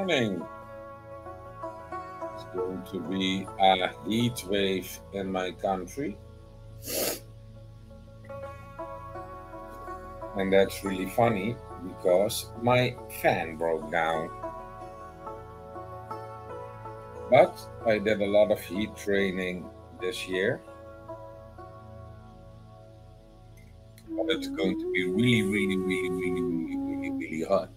morning. It's going to be a heat wave in my country, and that's really funny because my fan broke down. But I did a lot of heat training this year, but it's going to be really, really, really, really, really, really, really hot.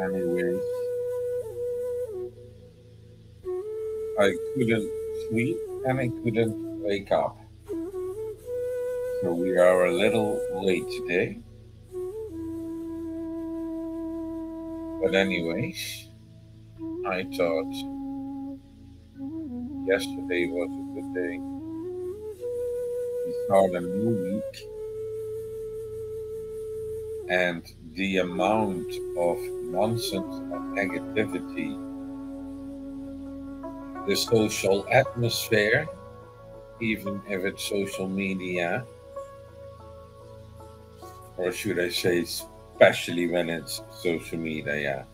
Anyways, I couldn't sleep and I couldn't wake up. So we are a little late today. But anyways, I thought yesterday was a good day. We start a new week, and the amount of nonsense and negativity, the social atmosphere, even if it's social media, or should I say, especially when it's social media, yeah.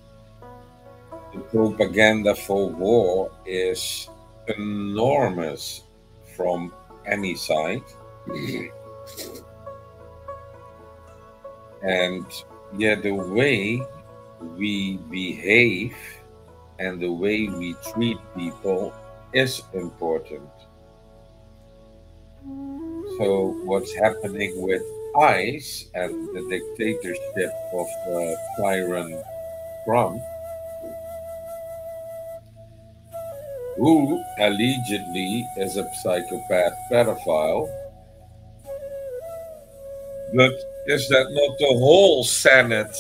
The propaganda for war is enormous from any side. And yeah, the way we behave and the way we treat people is important. So, what's happening with ICE and the dictatorship of Tyrant Trump, who allegedly is a psychopath pedophile, but is that not the whole Senate?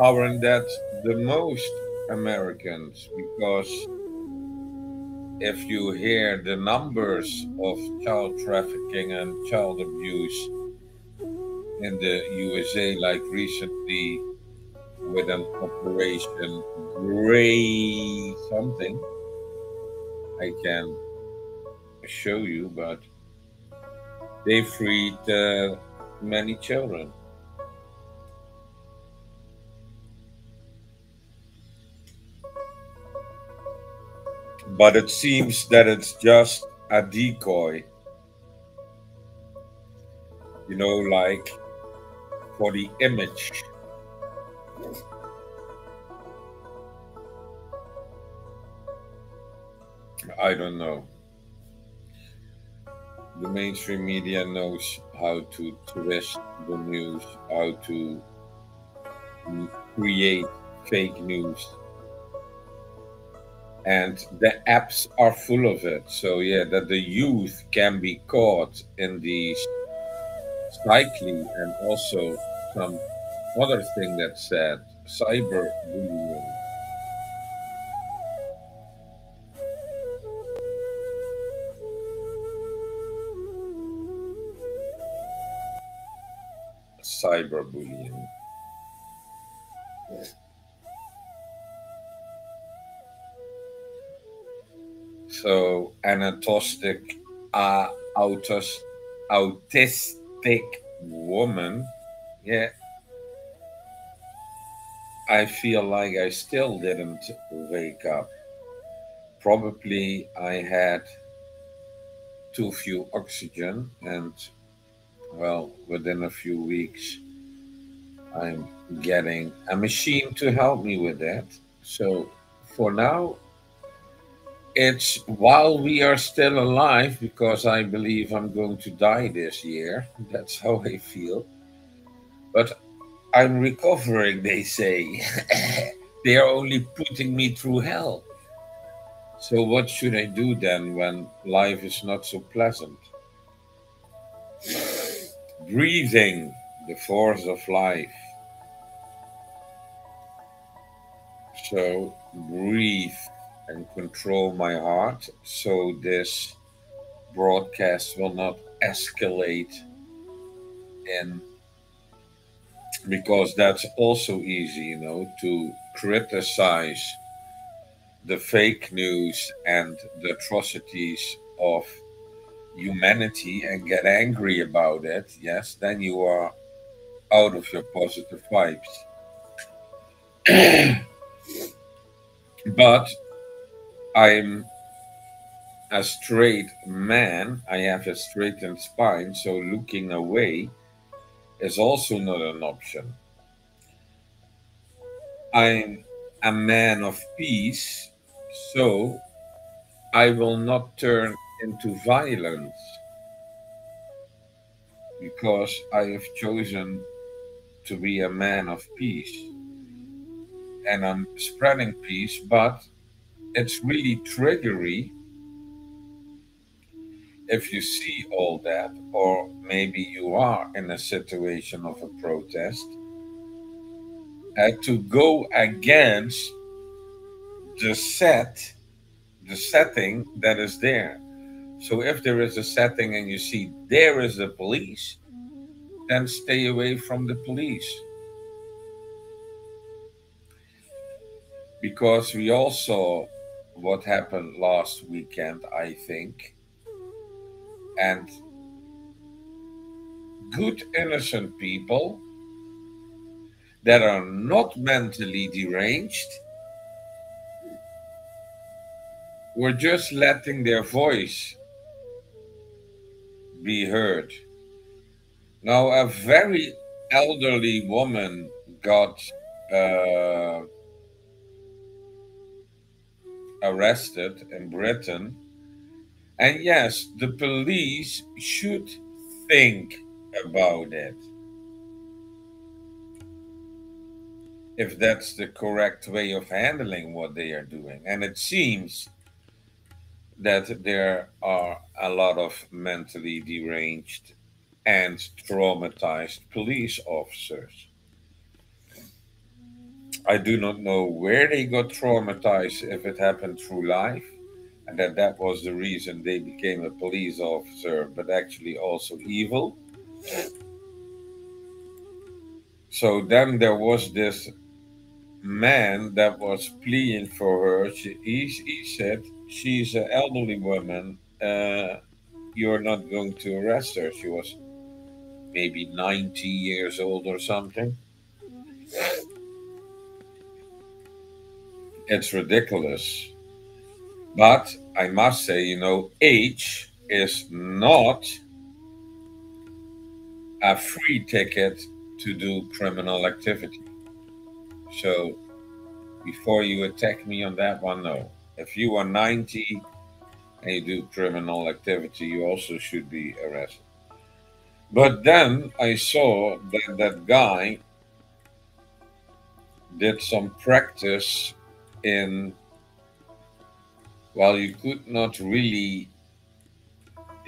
Aren't that the most Americans? Because if you hear the numbers of child trafficking and child abuse in the USA, like recently with an operation Gray something, I can show you, but they freed many children. But it seems that it's just a decoy, like for the image. I don't know. The mainstream media knows how to twist the news, how to create fake news, and the apps are full of it. So yeah, that the youth can be caught in these cycling and also some other thing that said cyberbullying. Cyberbullying. So an uh, autis, autistic woman, yeah, I feel like I still didn't wake up. Probably I had too few oxygen, and well, within a few weeks, I'm getting a machine to help me with that. So for now, it's while we are still alive, because I believe I'm going to die this year. That's how I feel. But I'm recovering, they say. They are only putting me through hell. So, what should I do then when life is not so pleasant? Breathing, the force of life. So, breathe and control my heart so this broadcast will not escalate in, because that's also easy, to criticize the fake news and the atrocities of humanity and get angry about it, yes, then you are out of your positive vibes. But I'm a straight man, I have a straightened spine, so looking away is also not an option. I'm a man of peace, so I will not turn into violence because I have chosen to be a man of peace and I'm spreading peace, but it's really triggery if you see all that, or maybe you are in a situation of a protest, to go against the the setting that is there. So if there is a setting and you see there is the police, then stay away from the police because we all saw what happened last weekend, I think, and good innocent people that are not mentally deranged were just letting their voice be heard. Now, a very elderly woman got uh, arrested in Britain. And yes, the police should think about it if that's the correct way of handling what they are doing. And it seems that there are a lot of mentally deranged and traumatized police officers. I do not know where they got traumatized, if it happened through life, and that was the reason they became a police officer, but actually also evil. So then there was this man that was pleading for her. He said, she's an elderly woman. You're not going to arrest her. She was maybe 90 years old or something. It's ridiculous. But I must say, age is not a free ticket to do criminal activity. So before you attack me on that one, no. If you are 90 and you do criminal activity, you also should be arrested. But then I saw that that guy did some practice in, well, you could not really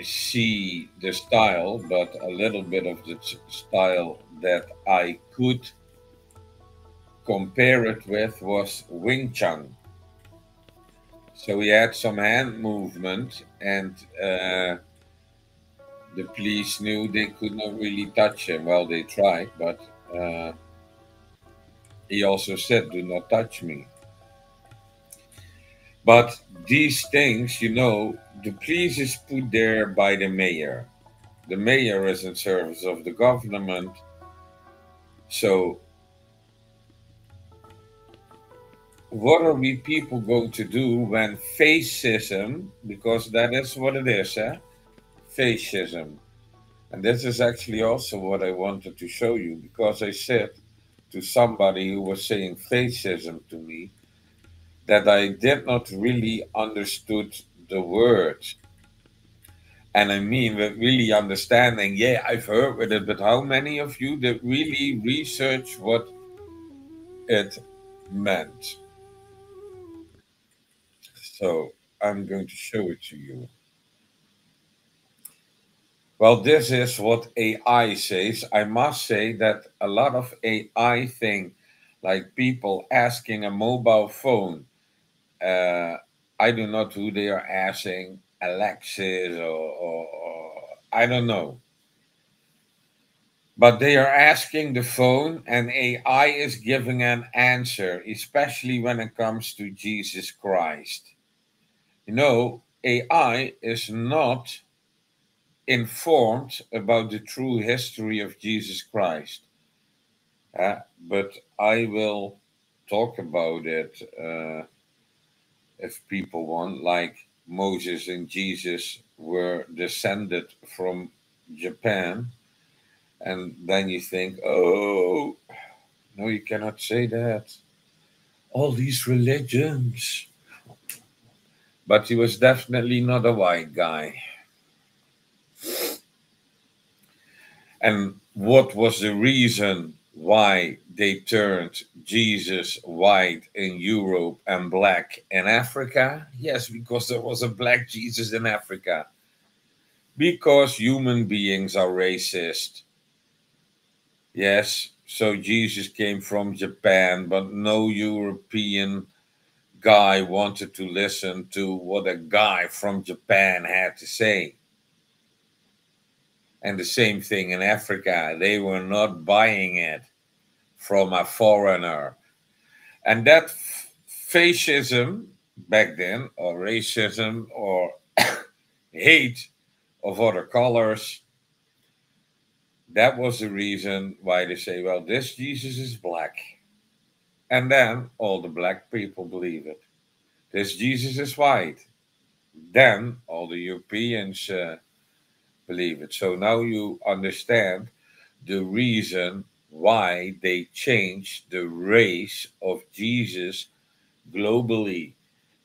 see the style, but a little bit of the style that I could compare it with was Wing Chun. So he had some hand movement, and the police knew they could not really touch him. Well, they tried, but uh, he also said, "Do not touch me." But these things, the police is put there by the mayor. The mayor is in service of the government. So, what are we people going to do when fascism, because that is what it is, eh? Fascism. And this is actually also what I wanted to show you because I said to somebody who was saying fascism to me that I did not really understood the word. And I mean, with really understanding, yeah, I've heard with it, but how many of you did really research what it meant? So I'm going to show it to you. Well, this is what AI says. I must say that a lot of AI thing, like people asking a mobile phone, uh, I do not who they are asking, Alexis or I don't know. But they are asking the phone, and AI is giving an answer, especially when it comes to Jesus Christ. AI is not informed about the true history of Jesus Christ. But I will talk about it if people want, like Moses and Jesus were descended from Japan. And then you think, oh, no, you cannot say that. All these religions. But he was definitely not a white guy. And what was the reason why they turned Jesus white in Europe and black in Africa? Yes, because there was a black Jesus in Africa. Because human beings are racist. Yes, so Jesus came from Japan, but no European guy wanted to listen to what a guy from Japan had to say. And the same thing in Africa. They were not buying it from a foreigner. And that fascism back then, or racism, or hate of other colors, that was the reason why they say, well, this Jesus is black. And then all the black people believe it. This Jesus is white. Then all the Europeans believe it. So now you understand the reason why they changed the race of Jesus globally.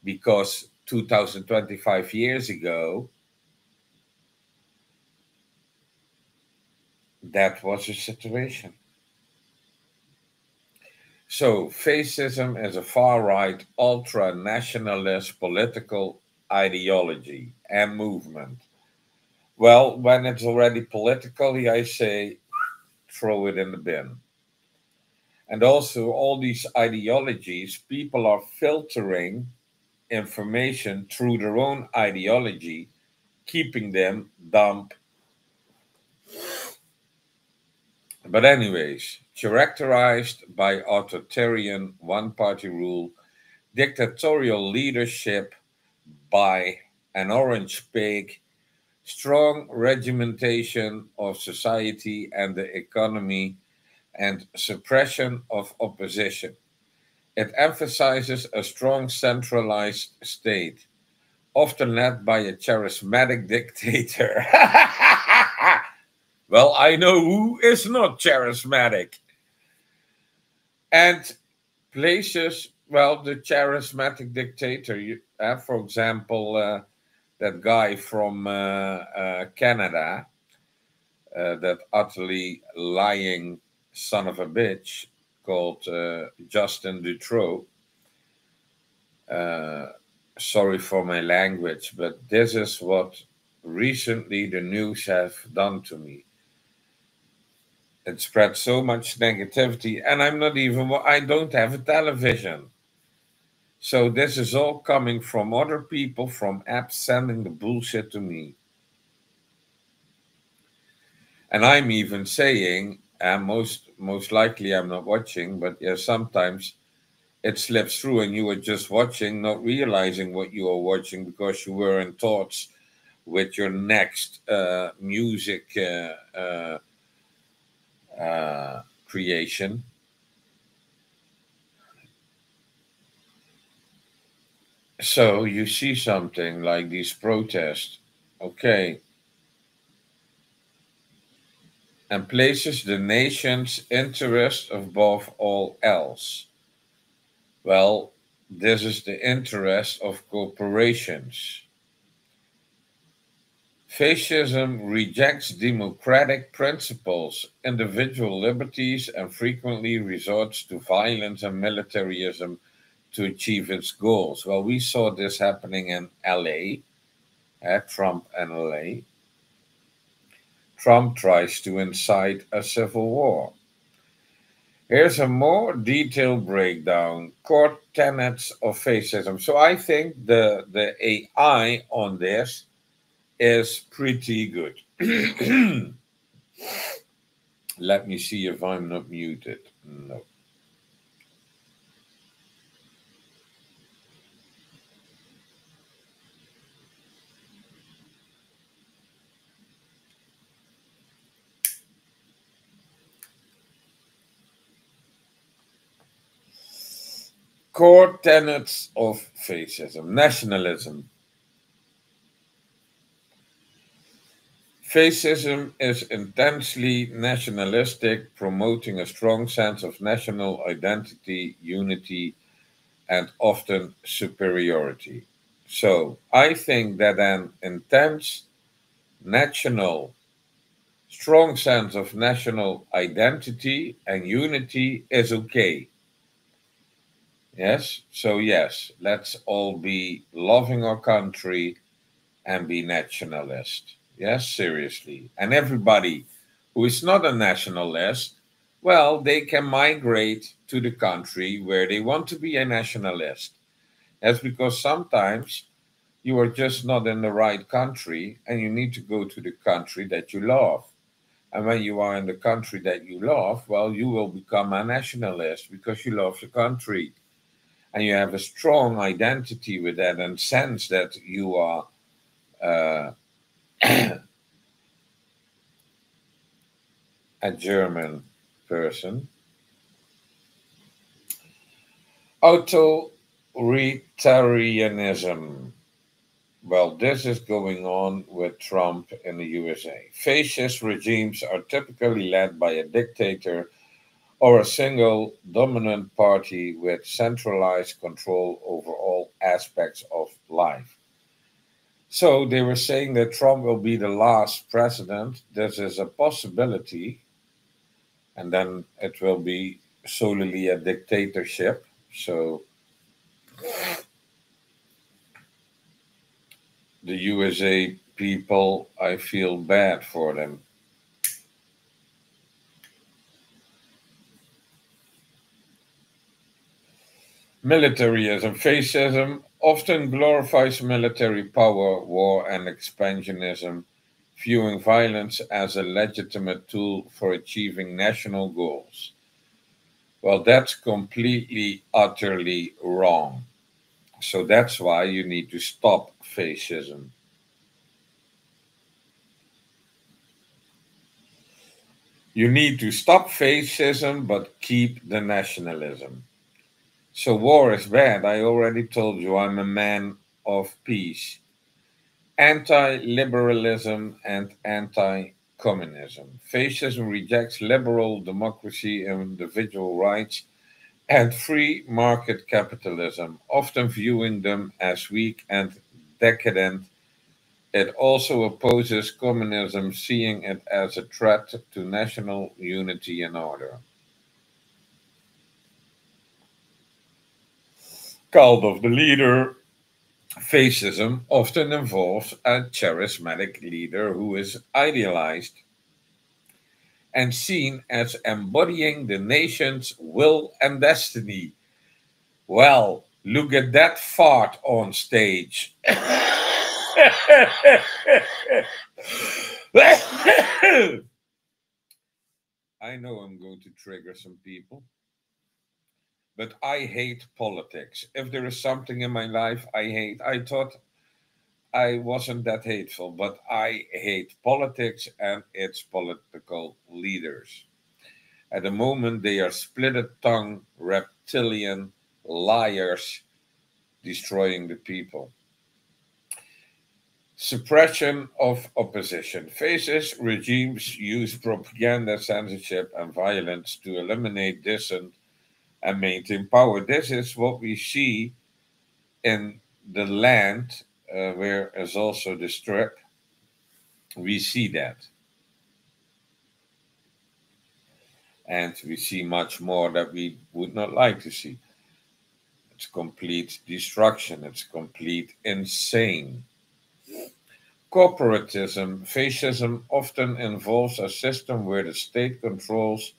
Because 2025 years ago, that was the situation. So, fascism is a far right, ultra nationalist political ideology and movement. Well, when it's already politically, I say throw it in the bin. And also, all these ideologies, people are filtering information through their own ideology, keeping them dumb. But, anyways, characterized by authoritarian one party rule, dictatorial leadership by an orange pig, strong regimentation of society and the economy, and suppression of opposition. It emphasizes a strong centralized state, often led by a charismatic dictator. Well, I know who is not charismatic. And places, well, the charismatic dictator, for example, that guy from Canada, that utterly lying son of a bitch called Justin Dutroux. Uh, Sorry for my language, but this is what recently the news have done to me. It spread so much negativity, and I don't have a television. So this is all coming from other people, from apps sending the bullshit to me. And I'm even saying, and most likely I'm not watching, but yeah, sometimes it slips through and you are just watching, not realizing what you are watching because you were in thoughts with your next music creation. So you see something like these protests, okay, and places the nation's interest above all else. Well, this is the interest of corporations. Fascism rejects democratic principles, individual liberties, and frequently resorts to violence and militarism to achieve its goals. Well, we saw this happening in LA, Trump and LA. Trump tries to incite a civil war. Here's a more detailed breakdown, core tenets of fascism. So I think the AI on this is pretty good. Let me see if I'm not muted. No. Core tenets of fascism. Nationalism. Fascism is intensely nationalistic, promoting a strong sense of national identity, unity, and often superiority. So I think that an intense national, strong sense of national identity and unity is okay. Yes? So, yes, let's all be loving our country and be nationalist. Yes, seriously. And everybody who is not a nationalist, well, they can migrate to the country where they want to be a nationalist. That's because sometimes you are just not in the right country and you need to go to the country that you love. And when you are in the country that you love, well, you will become a nationalist because you love the country and you have a strong identity with that and sense that you are uh, a German person. Authoritarianism. Well, this is going on with Trump in the USA. Fascist regimes are typically led by a dictator or a single dominant party with centralized control over all aspects of life. So they were saying that Trump will be the last president. This is a possibility, and then it will be solely a dictatorship. So the USA people, I feel bad for them. Militarism, fascism often glorifies military power, war, and expansionism, viewing violence as a legitimate tool for achieving national goals. Well, that's completely, utterly wrong. So that's why you need to stop fascism. You need to stop fascism, but keep the nationalism. So war is bad. I already told you I'm a man of peace. Anti-liberalism and anti-communism. Fascism rejects liberal democracy, individual rights, and free market capitalism, often viewing them as weak and decadent. It also opposes communism, seeing it as a threat to national unity and order. Cult of the leader. Fascism often involves a charismatic leader who is idealized and seen as embodying the nation's will and destiny. Well, look at that fart on stage. I know I'm going to trigger some people, but I hate politics. If there is something in my life I hate, I thought I wasn't that hateful, but I hate politics and its political leaders. At the moment, they are split tongue, reptilian liars destroying the people. Suppression of opposition. Fascist regimes use propaganda, censorship, and violence to eliminate dissent and maintain power. This is what we see in the land where is also the strip. We see that. And we see much more that we would not like to see. It's complete destruction, it's complete insane. Corporatism, fascism often involves a system where the state controls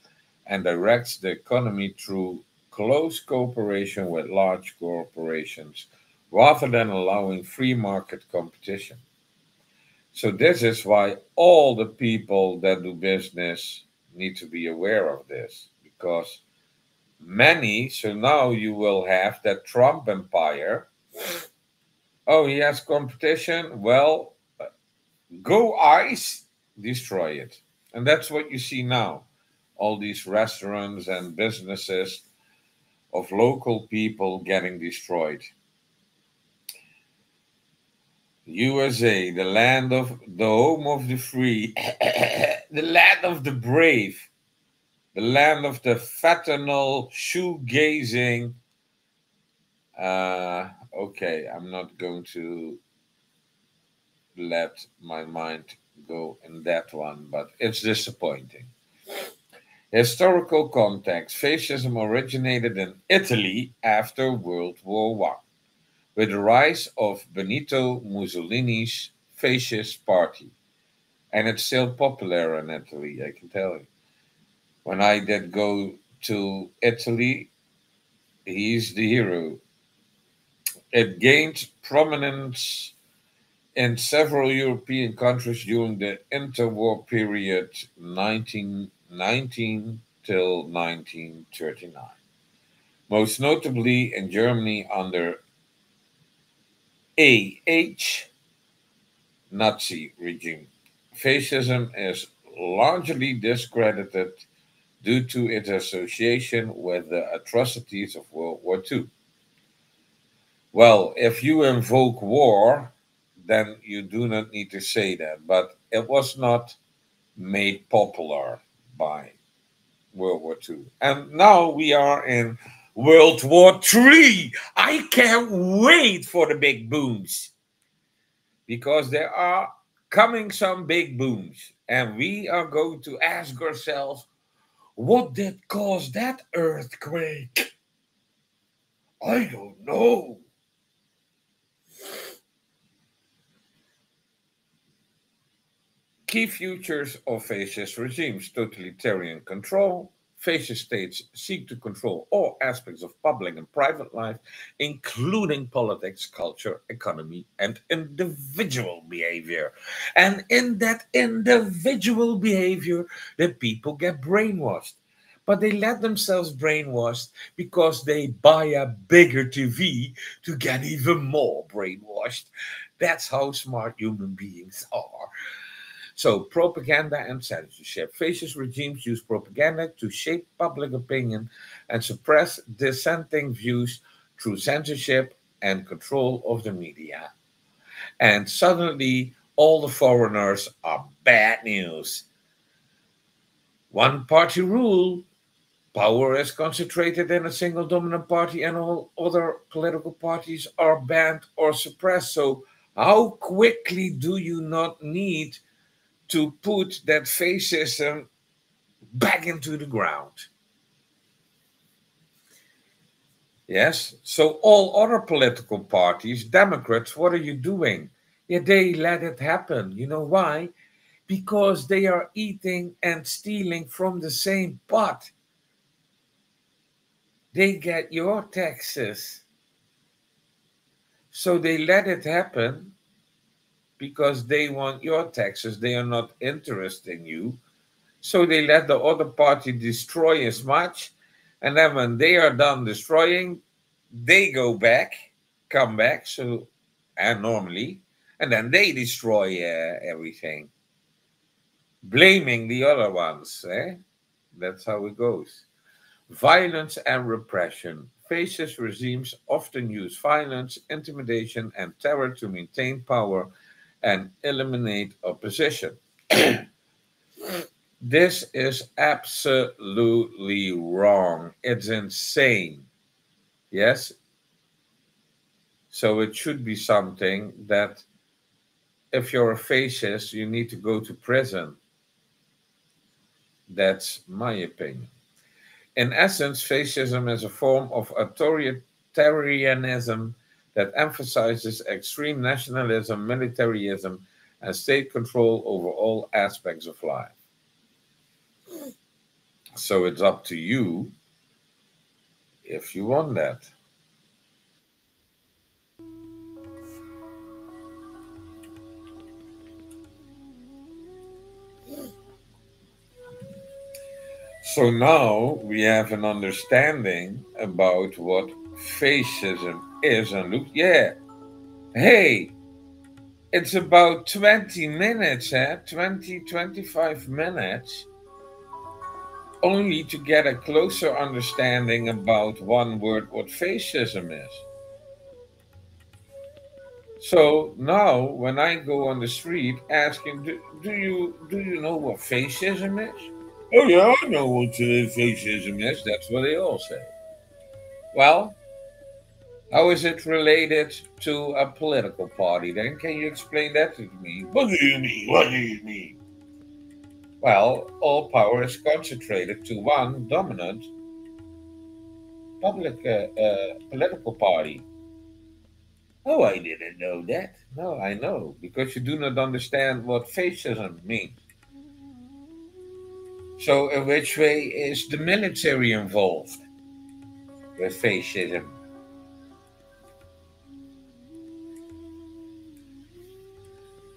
and directs the economy through close cooperation with large corporations rather than allowing free market competition. So, this is why all the people that do business need to be aware of this because many, so now you will have that Trump empire. Oh, he has competition. Well, go ice, destroy it. And that's what you see now. All these restaurants and businesses of local people getting destroyed. USA, the land of the home of the free, the land of the brave, the land of the fentanyl shoegazing. Okay, I'm not going to let my mind go in that one, but it's disappointing. Historical context: fascism originated in Italy after World War I, with the rise of Benito Mussolini's fascist party. And it's still popular in Italy, I can tell you. When I did go to Italy, he's the hero. It gained prominence in several European countries during the interwar period 1919 till 1939, most notably in Germany under AH Nazi regime. Fascism is largely discredited due to its association with the atrocities of World War II. Well, if you invoke war, then you do not need to say that, but it was not made popular by World War II. And now we are in World War III. I can't wait for the big booms because there are coming some big booms. And we are going to ask ourselves, what did cause that earthquake? I don't know. Key features of fascist regimes: totalitarian control. Fascist states seek to control all aspects of public and private life, including politics, culture, economy, and individual behavior. And in that individual behavior, the people get brainwashed. But they let themselves brainwashed because they buy a bigger TV to get even more brainwashed. That's how smart human beings are. So, propaganda and censorship. Fascist regimes use propaganda to shape public opinion and suppress dissenting views through censorship and control of the media. And suddenly, all the foreigners are bad news. One party rule, power is concentrated in a single dominant party, and all other political parties are banned or suppressed. So, how quickly do you not need to put that fascism back into the ground? Yes. So all other political parties, Democrats, what are you doing? Yeah, they let it happen. You know why? Because they are eating and stealing from the same pot. They get your taxes. So they let it happen because they want your taxes. They are not interested in you. So they let the other party destroy as much. And then when they are done destroying, they go back, come back, so and normally, and then they destroy everything, blaming the other ones. That's how it goes. Violence and repression. Fascist regimes often use violence, intimidation, and terror to maintain power and eliminate opposition. This is absolutely wrong. It's insane. Yes? So it should be something that if you're a fascist, you need to go to prison. That's my opinion. In essence, fascism is a form of authoritarianism that emphasizes extreme nationalism, militarism, and state control over all aspects of life. So it's up to you if you want that. So now we have an understanding about what fascism is. And look, yeah, hey, it's about 20 minutes, 20, 25 minutes. only to get a closer understanding about one word what fascism is. So now, when I go on the street asking, do you know what fascism is? Oh yeah, I know what fascism is. That's what they all say. Well, how is it related to a political party? Then can you explain that to me? What do you mean? What do you mean? Well, all power is concentrated to one dominant political party. Oh, I didn't know that. No, I know, because you do not understand what fascism means. So, in which way is the military involved with fascism?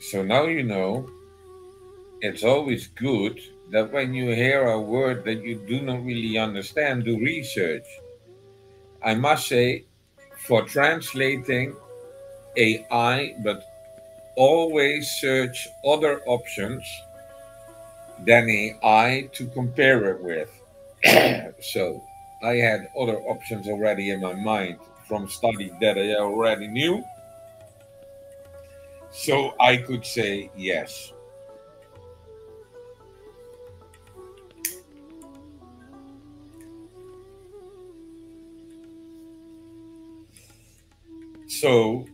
So now you know it's always good that when you hear a word that you do not really understand, do research. I must say, for translating AI, but always search other options than AI to compare it with. So I had other options already in my mind from study that I already knew. So I could say yes. So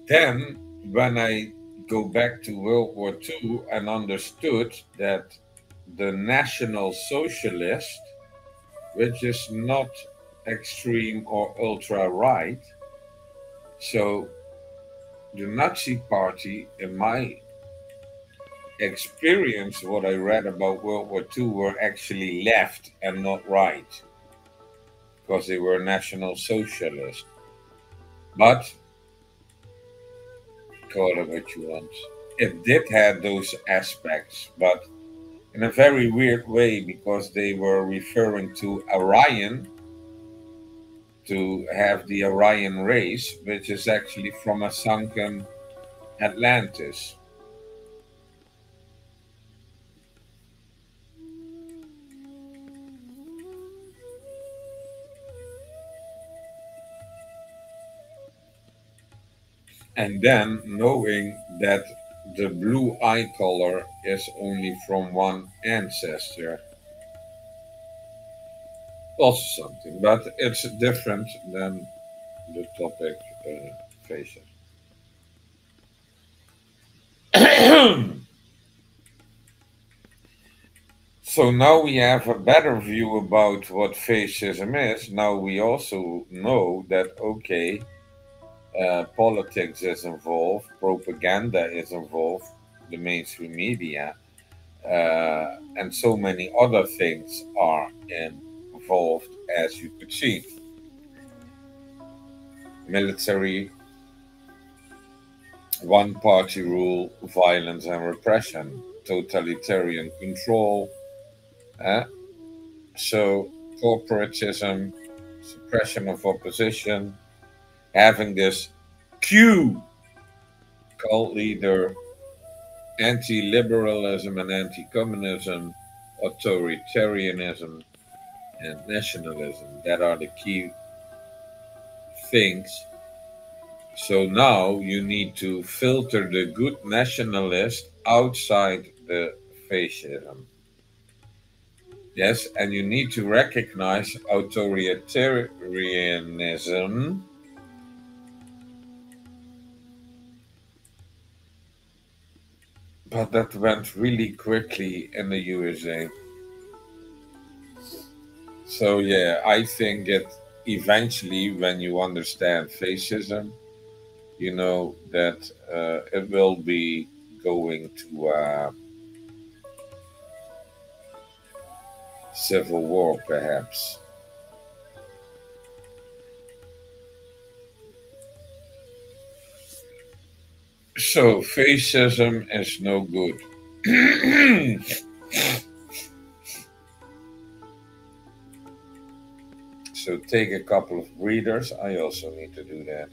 then, when I go back to World War II and understood that the National Socialist, which is not extreme or ultra right, so the Nazi Party, in my experience, what I read about World War II, were actually left and not right because they were National Socialist. But call it what you want. It did have those aspects, but in a very weird way because they were referring to Orion, to have the Orion race, which is actually from a sunken Atlantis. And then knowing that the blue eye color is only from one ancestor, also something, but it's different than the topic faces. So now we have a better view about what fascism is. Now we also know that, okay, politics is involved, propaganda is involved, the mainstream media, and so many other things are involved, as you could see. Military, one party rule, violence and repression, totalitarian control. uh, so, corporatism, suppression of opposition, having this Q cult leader, anti liberalism and anti communism, authoritarianism, and nationalism. That are the key things. So now you need to filter the good nationalist outside the fascism. Yes, and you need to recognize authoritarianism, but that went really quickly in the USA. So yeah, I think that eventually, when you understand fascism, you know that it will be going to civil war, perhaps. So fascism is no good. So take a couple of breathers. I also need to do that.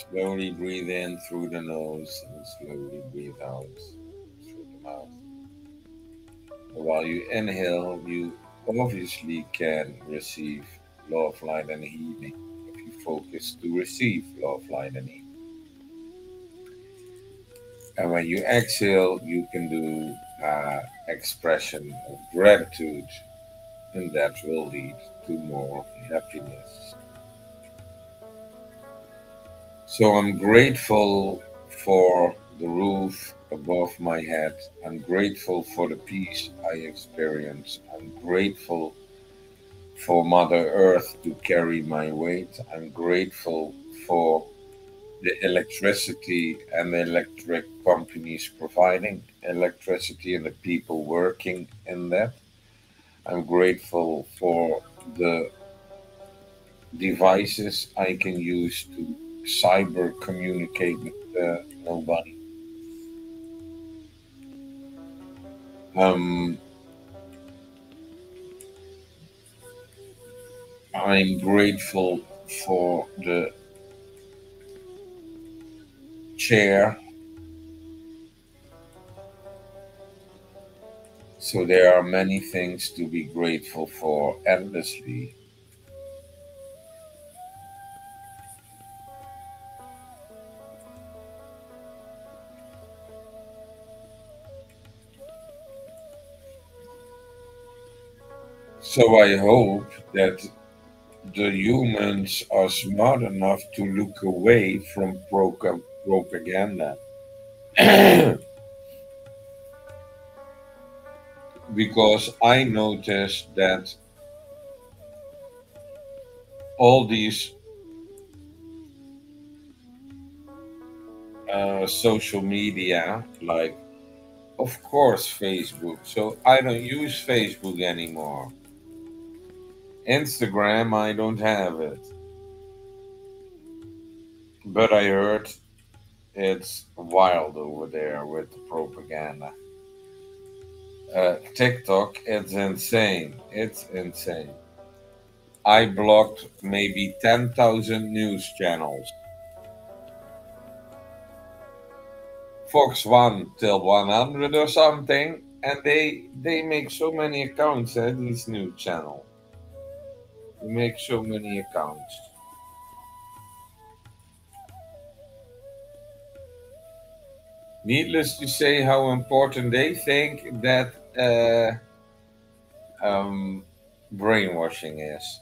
Slowly breathe in through the nose and slowly breathe out through the mouth. While you inhale, you obviously can receive love, light, and healing. If you focus to receive love, light, and healing. And when you exhale, you can do expression of gratitude, and that will lead to more happiness. So I'm grateful for the roof above my head. I'm grateful for the peace I experience. I'm grateful for Mother Earth to carry my weight. I'm grateful for the electricity and the electric companies providing electricity and the people working in that. I'm grateful for the devices I can use to cyber communicate with nobody. Um, I'm grateful for the chair. So there are many things to be grateful for endlessly. So I hope that the humans are smart enough to look away from propaganda. Because I noticed that all these social media, like, of course, Facebook. So I don't use Facebook anymore. Instagram, I don't have it. But I heard it's wild over there with the propaganda. TikTok, it's insane. It's insane. I blocked maybe 10,000 news channels. Fox 1 till 100 or something. And they make so many accounts at these news channel. They make so many accounts. Needless to say, how important they think that um, brainwashing is.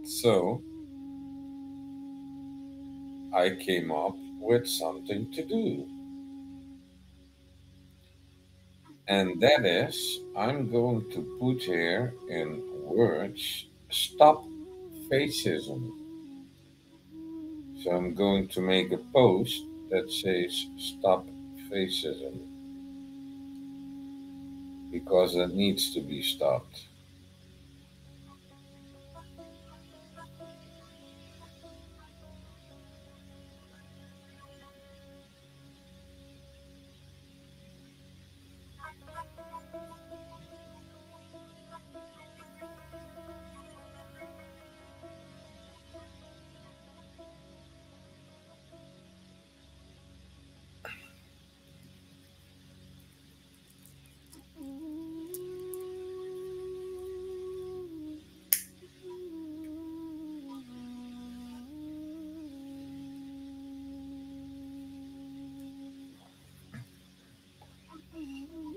So I came up with something to do. And that is, I'm going to put here in words, stop fascism. So I'm going to make a post that says, stop fascism, because it needs to be stopped.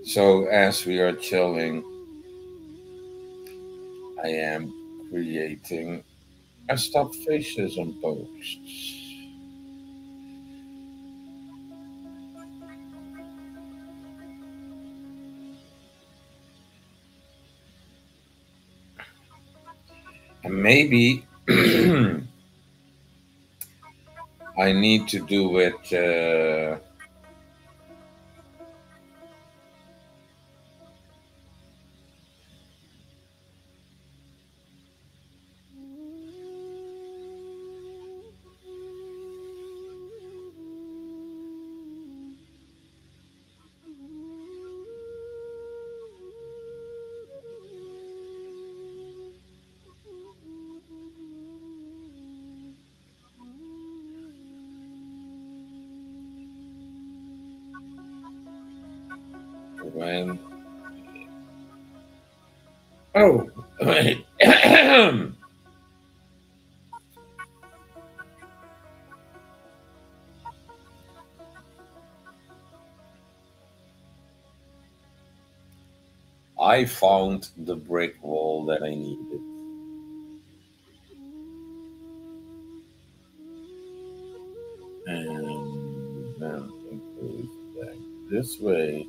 So as we are chilling, I am creating a stop fascism post. And maybe I need to do it. When oh wait. I found the brick wall that I needed. And then it goes back this way.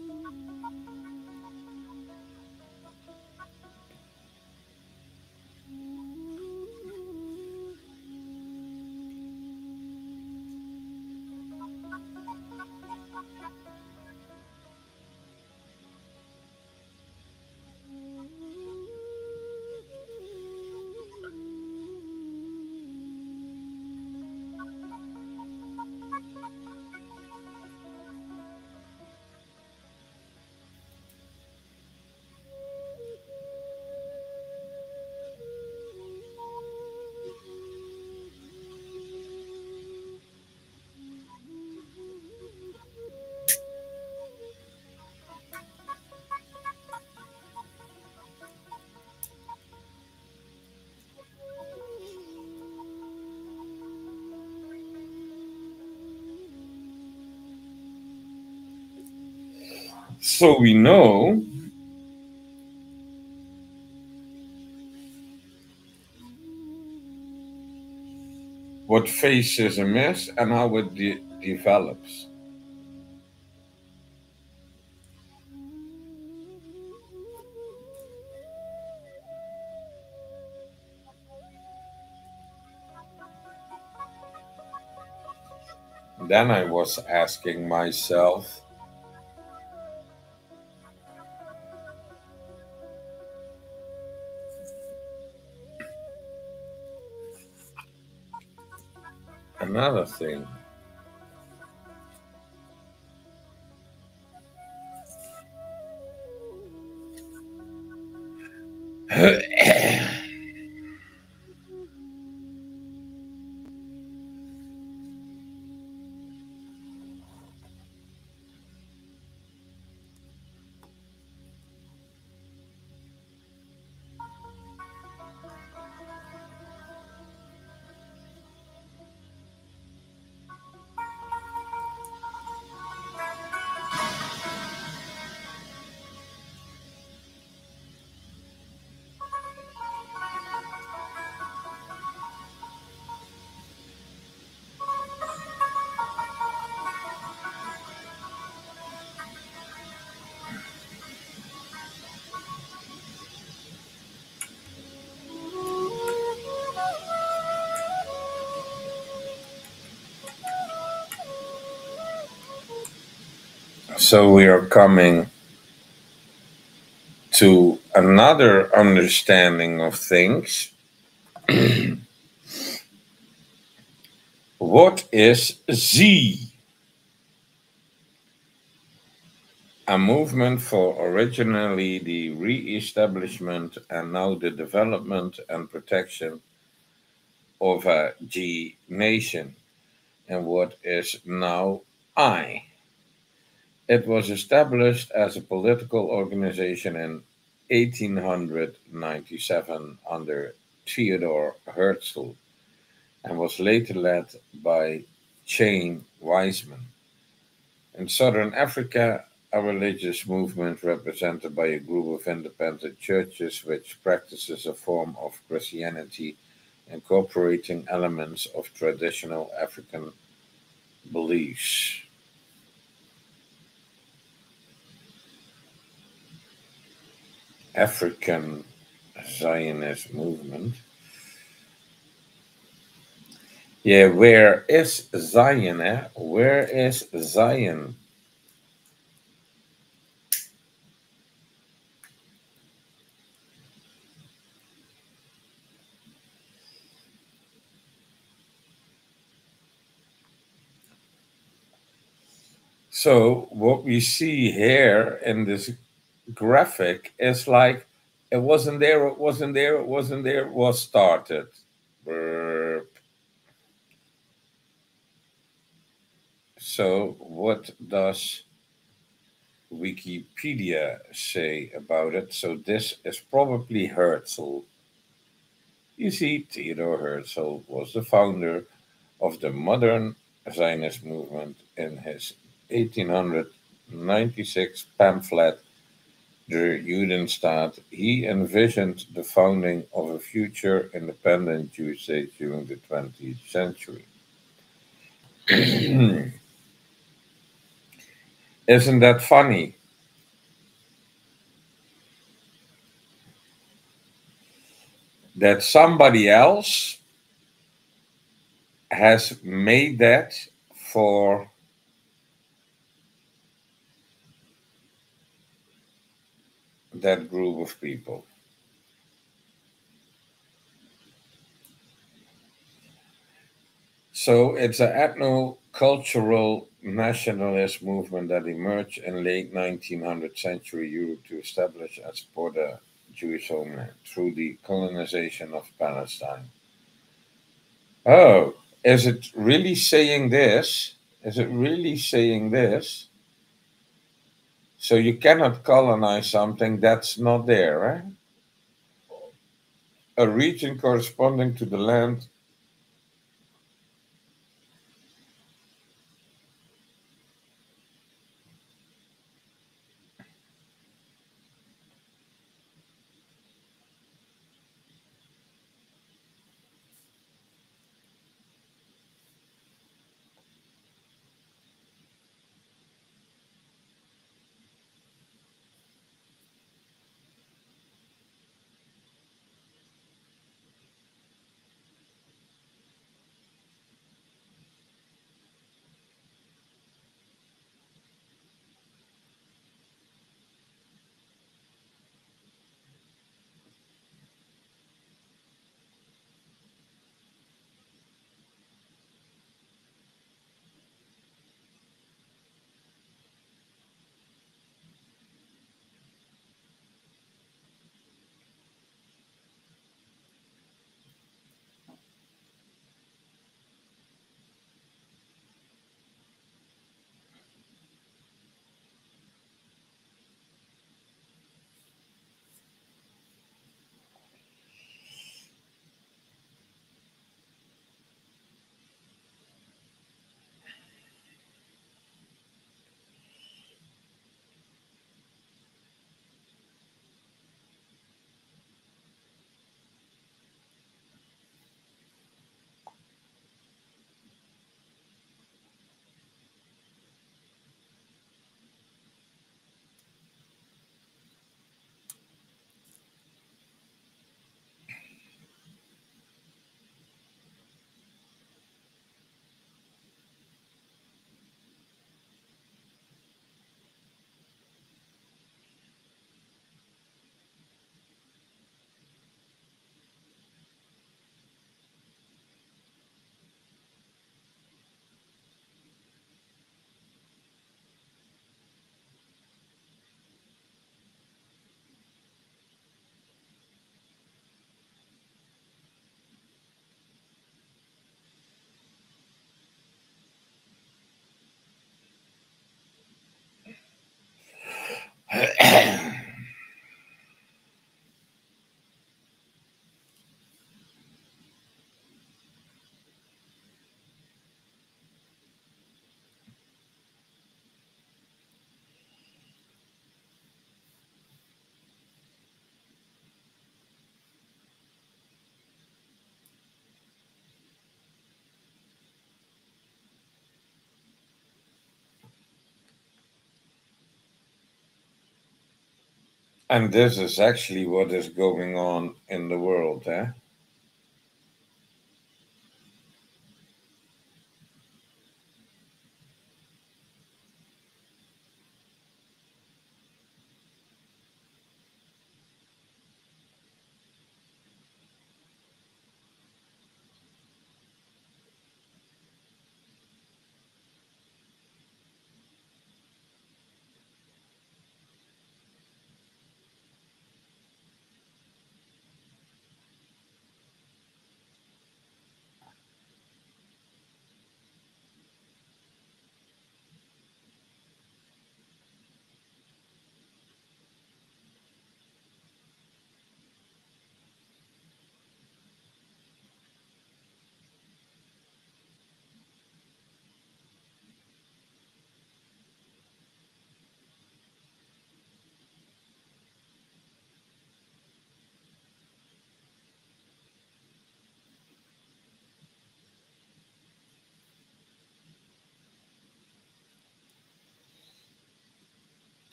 So we know what fascism is and how it develops. Then I was asking myself, another thing. So we are coming to another understanding of things. What is Z? A movement for originally the re establishment and now the development and protection of a G nation, and what is now I. It was established as a political organization in 1897 under Theodore Herzl and was later led by Chaim Weizmann. In southern Africa, a religious movement represented by a group of independent churches which practices a form of Christianity incorporating elements of traditional African beliefs. African Zionist movement. Yeah, where is Zion? Eh? Where is Zion? So, what we see here in this graphic is like it wasn't there, it wasn't there, it wasn't there, it was started. Burp. So, what does Wikipedia say about it? So, this is probably Herzl. You see, Theodore Herzl was the founder of the modern Zionist movement in his 1896 pamphlet, Der Judenstaat. He envisioned the founding of a future independent Jewish state during the 20th century. Isn't that funny? That somebody else has made that for that group of people. So it's an ethno-cultural nationalist movement that emerged in late 1900th century Europe to establish and support a Jewish homeland through the colonization of Palestine. Oh, is it really saying this? Is it really saying this? So you cannot colonize something that's not there, right? A region corresponding to the land. And this is actually what is going on in the world, eh?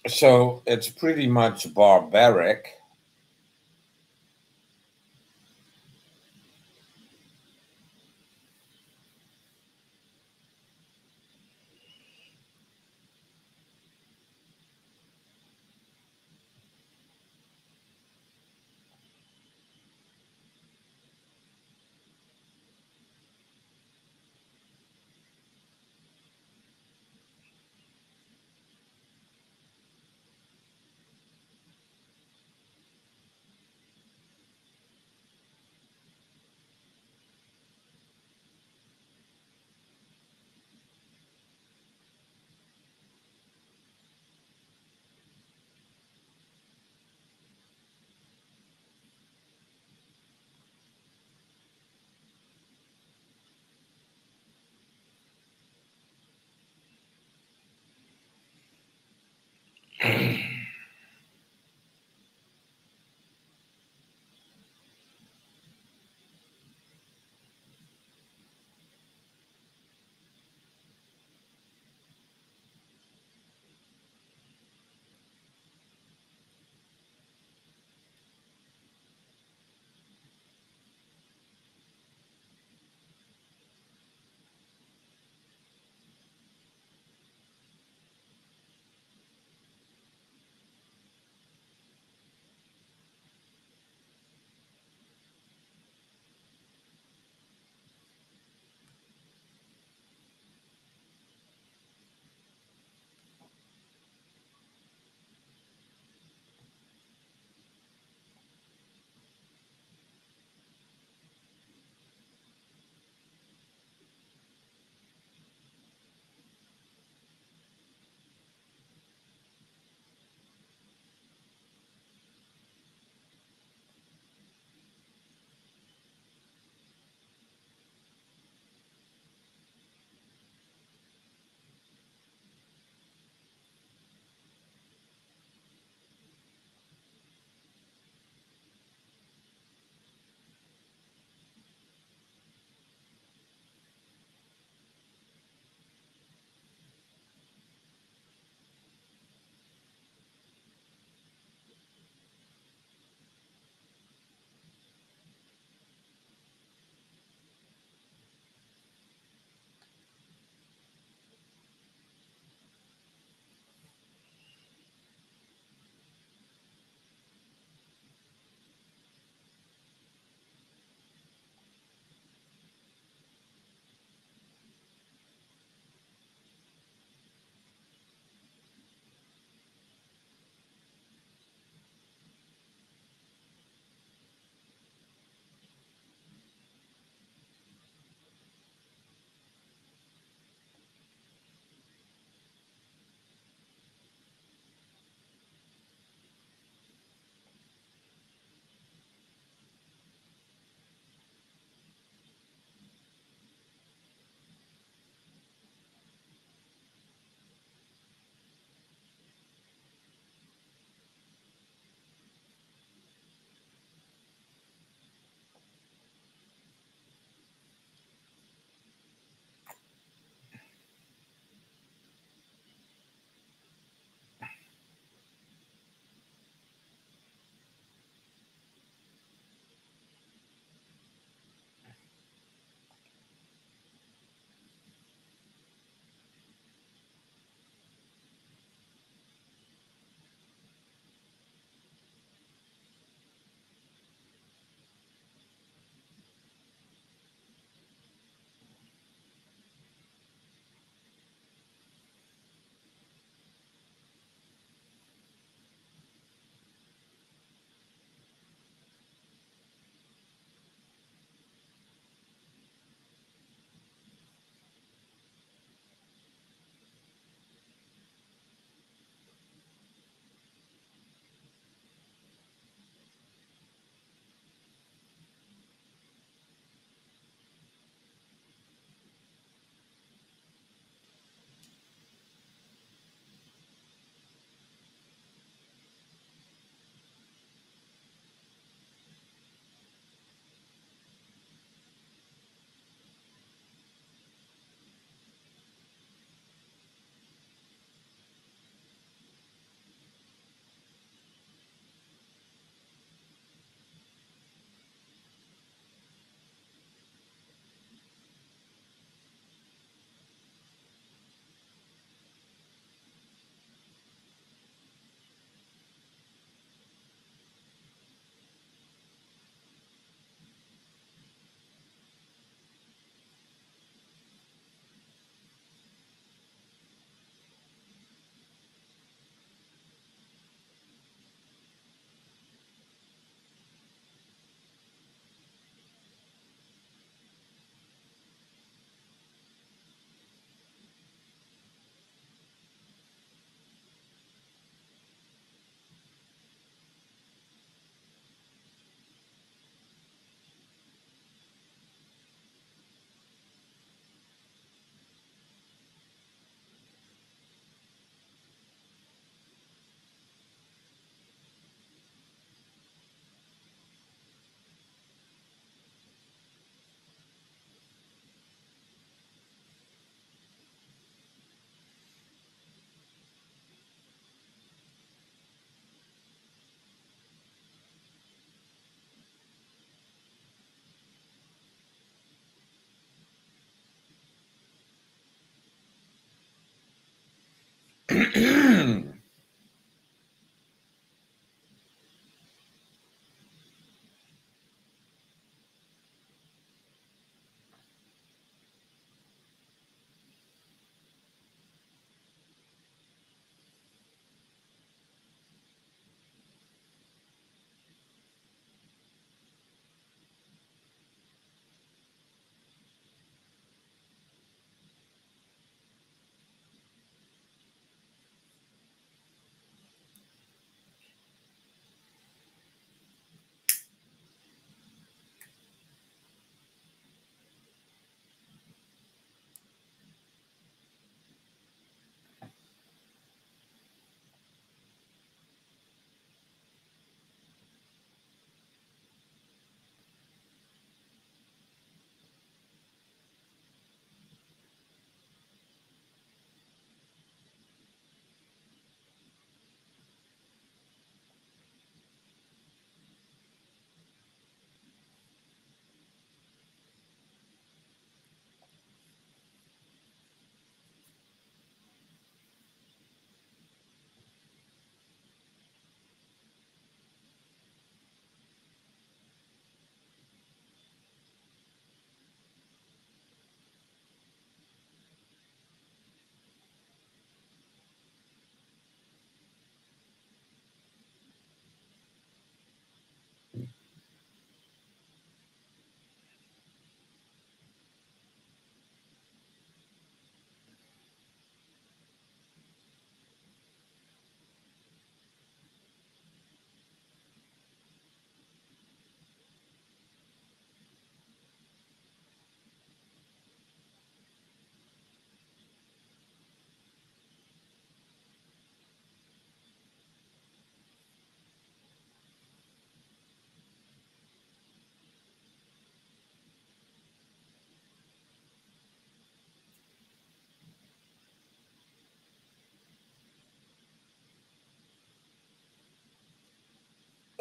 So it's pretty much barbaric.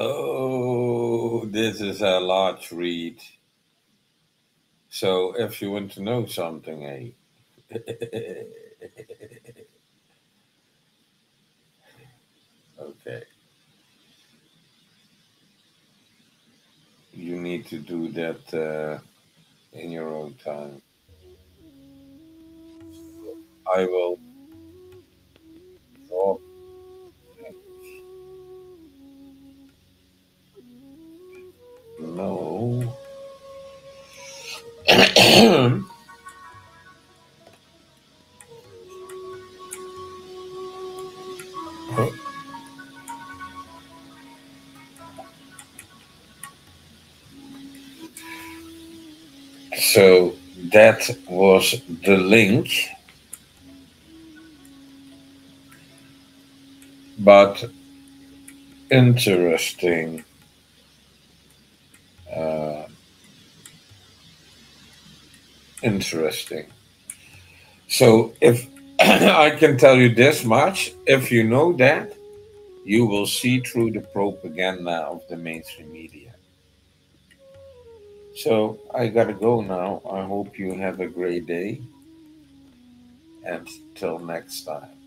Oh, this is a large read. So if you want to know something, okay, you need to do that in your own time. I will drop. No. So that was the link, but interesting. Uh, interesting. So if I can tell you this much, if you know that, you will see through the propaganda of the mainstream media. So I gotta go now. I hope you have a great day and till next time.